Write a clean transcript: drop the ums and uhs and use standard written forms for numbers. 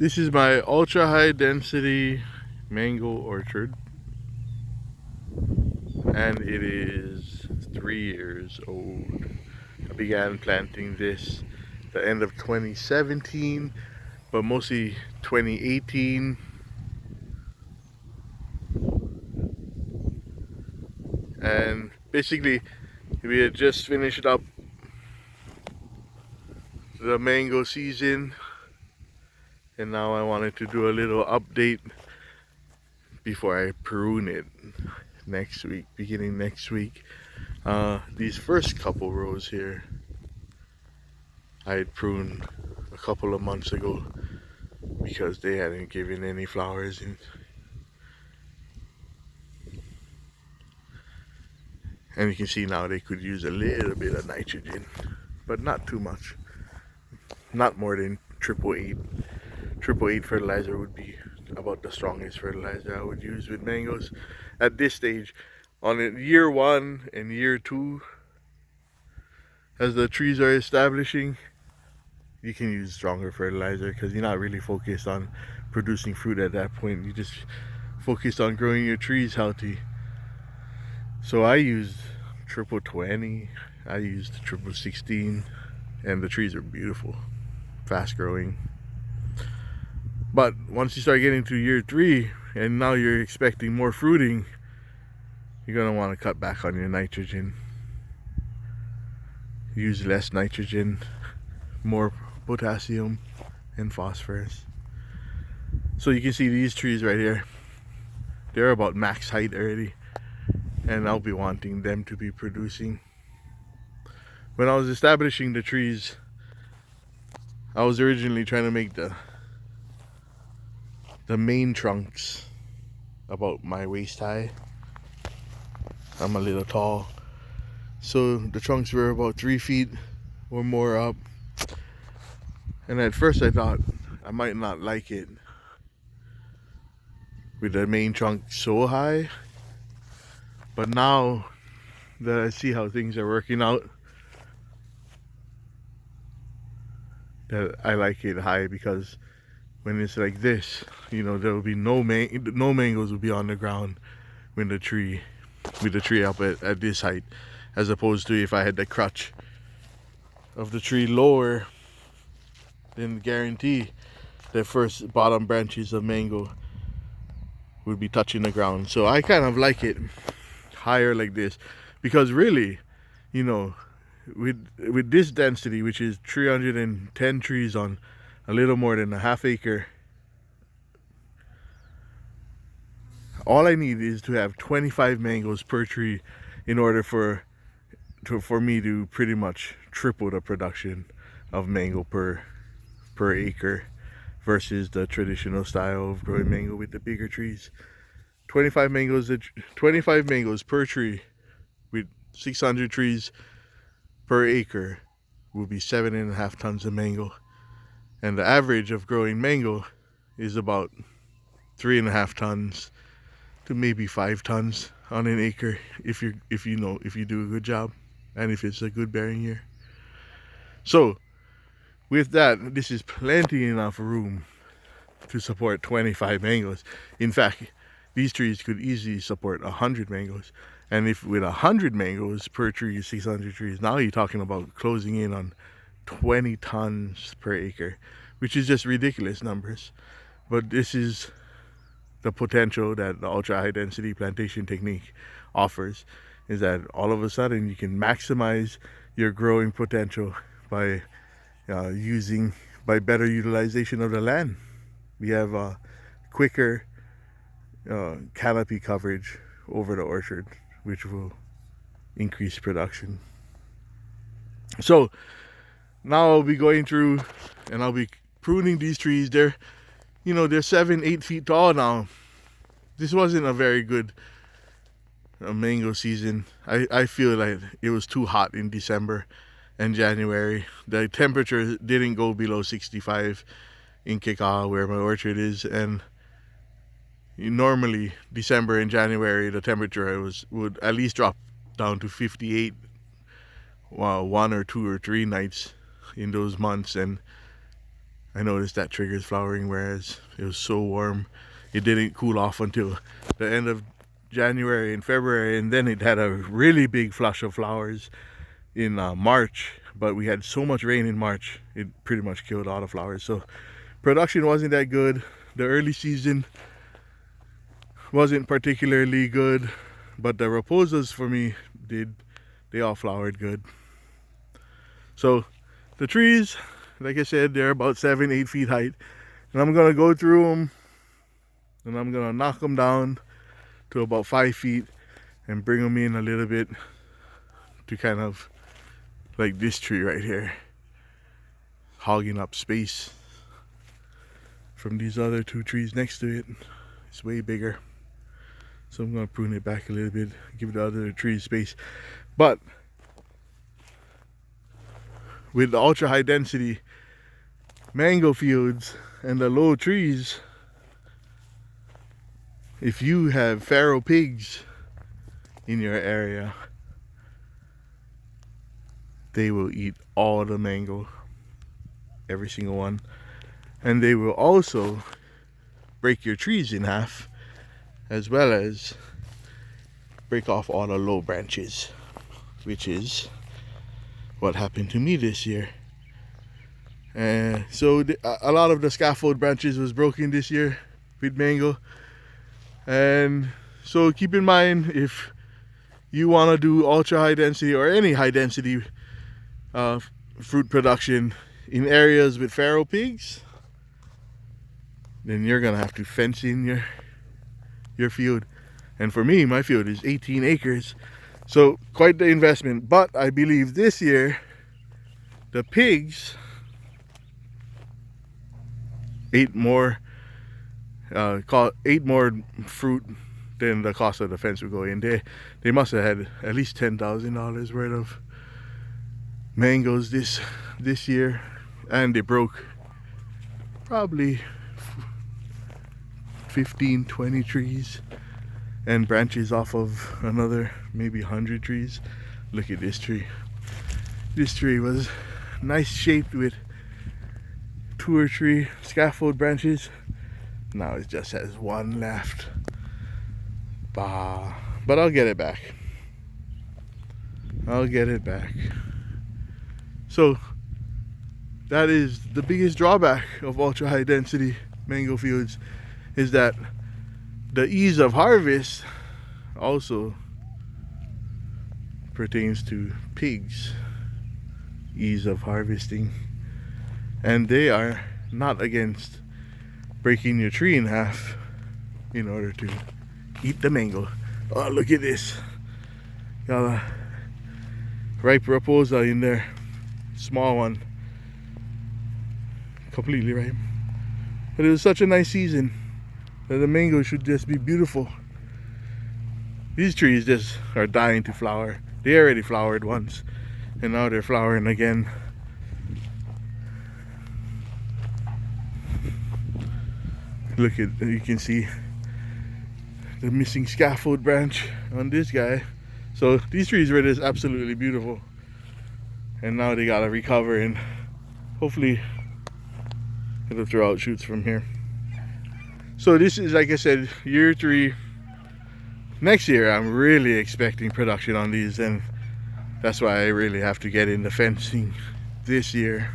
This is my ultra high density mango orchard, and it is 3 years old. I began planting this the end of 2017, but mostly 2018. And basically, we had just finished up the mango season, and now I wanted to do a little update before I prune it next week, beginning next week. These first couple rows here, I had pruned a couple of months ago because they hadn't given any flowers in. And you can see now they could use a little bit of nitrogen, but not too much. Not more than triple eight. Triple eight fertilizer would be about the strongest fertilizer I would use with mangoes at this stage. On year one and year two, as the trees are establishing, you can use stronger fertilizer because you're not really focused on producing fruit at that point. You just focused on growing your trees healthy. So I used triple 20, I used triple 16, and the trees are beautiful, fast growing. But once you start getting to year three and now you're expecting more fruiting, you're gonna want to cut back on your nitrogen. Use less nitrogen, more potassium and phosphorus. So you can see these trees right here, they're about max height already, and I'll be wanting them to be producing. When I was establishing the trees, I was originally trying to make the main trunks about my waist high. I'm a little tall, so the trunks were about 3 feet or more up. And at first I thought I might not like it with the main trunk so high, but now that I see how things are working out, that I like it high, because when it's like this, you know, there will be no mangoes will be on the ground when the tree up at this height, as opposed to if I had the crutch of the tree lower, then guarantee the first bottom branches of mango would be touching the ground. So I kind of like it higher like this, because really, you know, with this density, which is 310 trees on a little more than a half acre, all I need is to have 25 mangoes per tree in order for me to pretty much triple the production of mango per acre versus the traditional style of growing mango with the bigger trees. 25 mangoes per tree with 600 trees per acre will be 7.5 tons of mango, and the average of growing mango is about 3.5 tons to maybe 5 tons on an acre if you do a good job and if it's a good bearing year. So with that, this is plenty enough room to support 25 mangoes. In fact, these trees could easily support 100 mangoes. And if with 100 mangoes per tree, 600 trees, now you're talking about closing in on 20 tons per acre, which is just ridiculous numbers. But this is the potential that the ultra high density plantation technique offers, is that all of a sudden you can maximize your growing potential by by better utilization of the land. We have a quicker canopy coverage over the orchard, which will increase production. So now I'll be going through and I'll be pruning these trees. They're 7-8 feet tall now. This wasn't a very good mango season. I feel like it was too hot in December and January. The temperature didn't go below 65 in Kikaha, where my orchard is, and normally December and January the temperature would at least drop down to 58 1 or 2 or 3 nights in those months, and I noticed that triggers flowering, whereas it was so warm it didn't cool off until the end of January and February, and then it had a really big flush of flowers in March. But we had so much rain in March, it pretty much killed all the flowers. So production wasn't that good. The early season wasn't particularly good, but the raposas for me they all flowered good. So the trees, like I said, they're about 7-8 feet height, and I'm gonna go through them and I'm gonna knock them down to about 5 feet and bring them in a little bit to kind of like this tree right here, hogging up space from these other two trees next to it. It's way bigger, so I'm gonna prune it back a little bit, give the other trees space. But with the ultra high density mango fields and the low trees, if you have feral pigs in your area, they will eat all the mango, every single one, and they will also break your trees in half, as well as break off all the low branches, which is what happened to me this year. And so a lot of the scaffold branches was broken this year with mango. And so keep in mind, if you want to do ultra high density or any high density fruit production in areas with feral pigs, then you're gonna have to fence in your field. And for me, my field is 18 acres, so quite the investment. But I believe this year the pigs ate more fruit than the cost of the fence would go in. They must have had at least $10,000 worth of mangoes this year, and they broke probably 15-20 trees and branches off of another maybe 100 trees. Look at this tree. This tree was nice shaped with 2 or 3 scaffold branches. Now it just has 1 left. Bah. But I'll get it back. I'll get it back. So that is the biggest drawback of ultra high density mango fields, is that the ease of harvest also pertains to pigs. Ease of harvesting, and they are not against breaking your tree in half in order to eat the mango. Oh, look at this, got a ripe raposa in there, small one, completely ripe. But it was such a nice season that the mango should just be beautiful. These trees just are dying to flower. They already flowered once, and now they're flowering again. Look at, you can see the missing scaffold branch on this guy. So these trees were just absolutely beautiful, and now they gotta recover, and hopefully it'll throw out shoots from here. So this is, like I said, year 3. Next year I'm really expecting production on these, and that's why I really have to get into fencing this year.